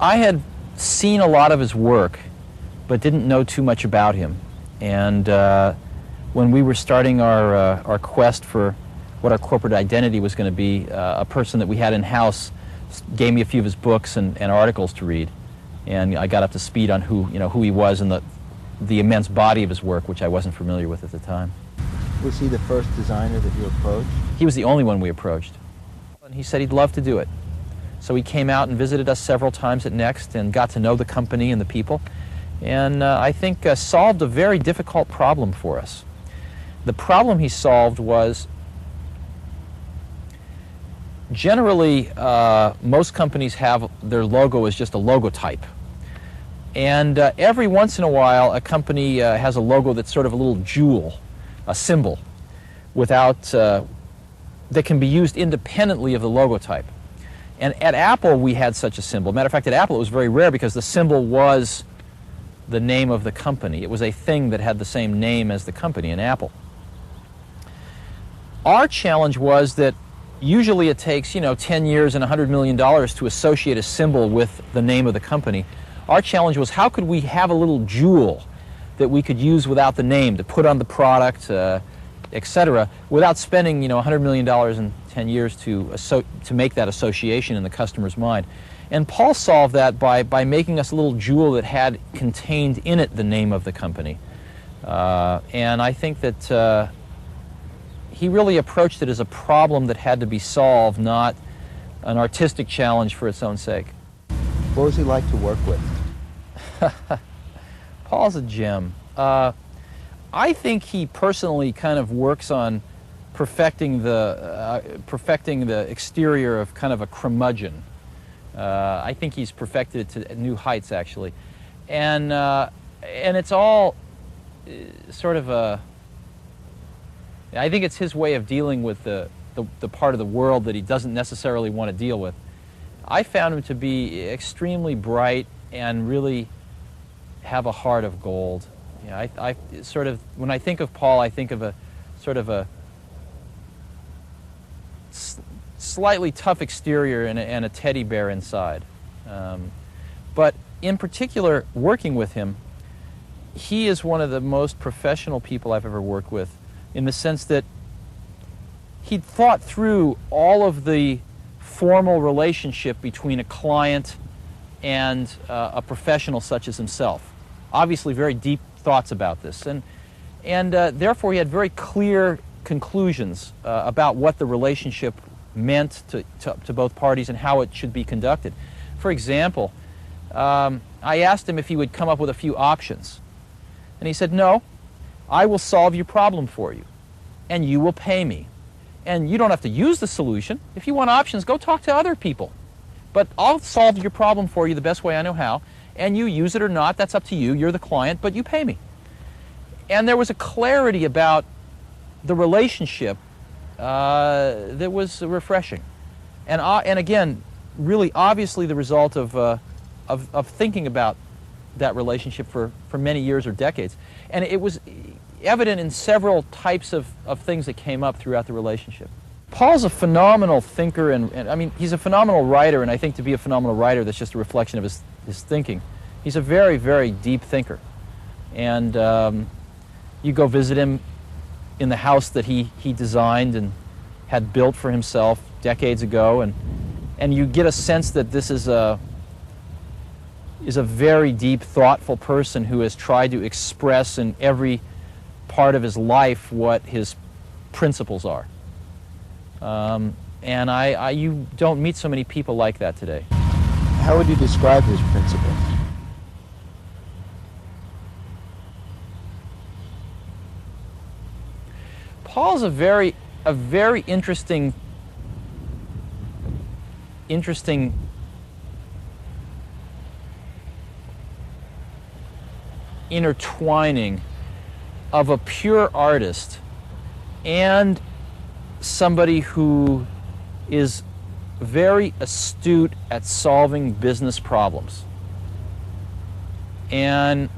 I had seen a lot of his work, but didn't know too much about him. And when we were starting our quest for what our corporate identity was going to be, a person that we had in-house gave me a few of his books and articles to read. And I got up to speed on who he was and the immense body of his work, which I wasn't familiar with at the time. Was he the first designer that you approached? He was the only one we approached. And he said he'd love to do it. So he came out and visited us several times at Next and got to know the company and the people. And I think solved a very difficult problem for us. The problem he solved was, generally, most companies have their logo as just a logotype. And every once in a while, a company has a logo that's sort of a little jewel, a symbol, that can be used independently of the logotype. And at Apple, we had such a symbol. Matter of fact, at Apple, it was very rare because the symbol was the name of the company. It was a thing that had the same name as the company in Apple. Our challenge was that usually it takes, 10 years and $100 million to associate a symbol with the name of the company. Our challenge was, how could we have a little jewel that we could use without the name to put on the product, etc., without spending, $100 million in 10 years to make that association in the customer's mind. And Paul solved that by making us a little jewel that had contained in it the name of the company. And I think that he really approached it as a problem that had to be solved, not an artistic challenge for its own sake. What was he like to work with? Paul's a gem. I think he personally kind of works on perfecting the exterior of kind of a curmudgeon. I think he's perfected it to new heights, actually, and it's all sort of a. I think it's his way of dealing with the part of the world that he doesn't necessarily want to deal with. I found him to be extremely bright and really have a heart of gold. I sort of, when I think of Paul, I think of a sort of a slightly tough exterior and a teddy bear inside. But in particular, working with him, he is one of the most professional people I've ever worked with, in the sense that he'd thought through all of the formal relationship between a client and a professional such as himself. Obviously very deep thoughts about this, and therefore he had very clear conclusions about what the relationship meant to both parties and how it should be conducted. For example, I asked him if he would come up with a few options, and he said, "No, I will solve your problem for you, and you will pay me. And you don't have to use the solution. If you want options, go talk to other people. But I'll solve your problem for you the best way I know how, and you use it or not, that's up to you. You're the client, but you pay me." And there was a clarity about the relationship that was refreshing. And again, really obviously the result of thinking about that relationship for many years or decades. And it was evident in several types of things that came up throughout the relationship. Paul's a phenomenal thinker, and I mean, he's a phenomenal writer, and I think to be a phenomenal writer, that's just a reflection of his thinking. He's a very, very deep thinker. And you go visit him in the house that he designed and had built for himself decades ago, and you get a sense that this is a very deep, thoughtful person who has tried to express in every part of his life what his principles are. And you don't meet so many people like that today. How would you describe his principles? Paul's a very interesting intertwining of a pure artist and somebody who is very astute at solving business problems. And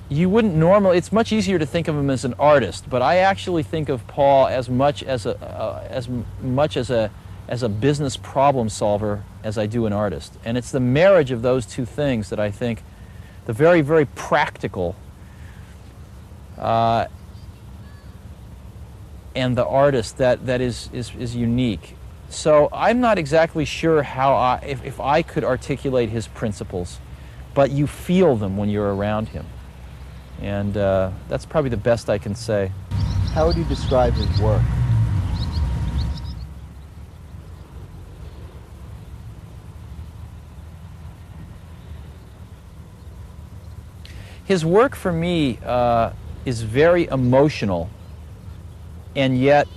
you wouldn't normally, it's much easier to think of him as an artist, but I actually think of Paul as much as a as a business problem solver as I do an artist. And it's the marriage of those two things that I think, the very, very practical and the artist, that is unique. So I'm not exactly sure how if I could articulate his principles, but you feel them when you're around him. And that's probably the best I can say. How would you describe his work? His work for me is very emotional, and yet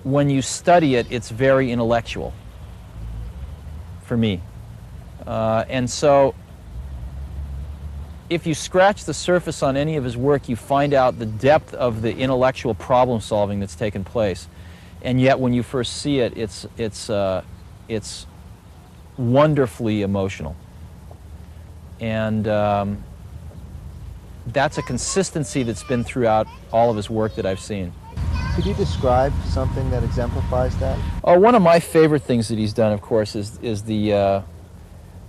when you study it, it's very intellectual for me. And so if you scratch the surface on any of his work, you find out the depth of the intellectual problem solving that's taken place. And yet when you first see it, it's wonderfully emotional. And that's a consistency that's been throughout all of his work that I've seen. Could you describe something that exemplifies that? Oh, one of my favorite things that he's done, of course, is the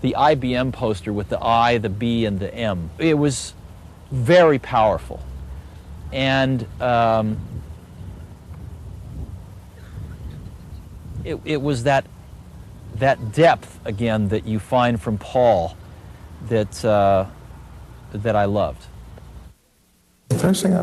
IBM poster with the I, the B, and the M. It was very powerful. And it was that depth, again, that you find from Paul that I loved. The first thing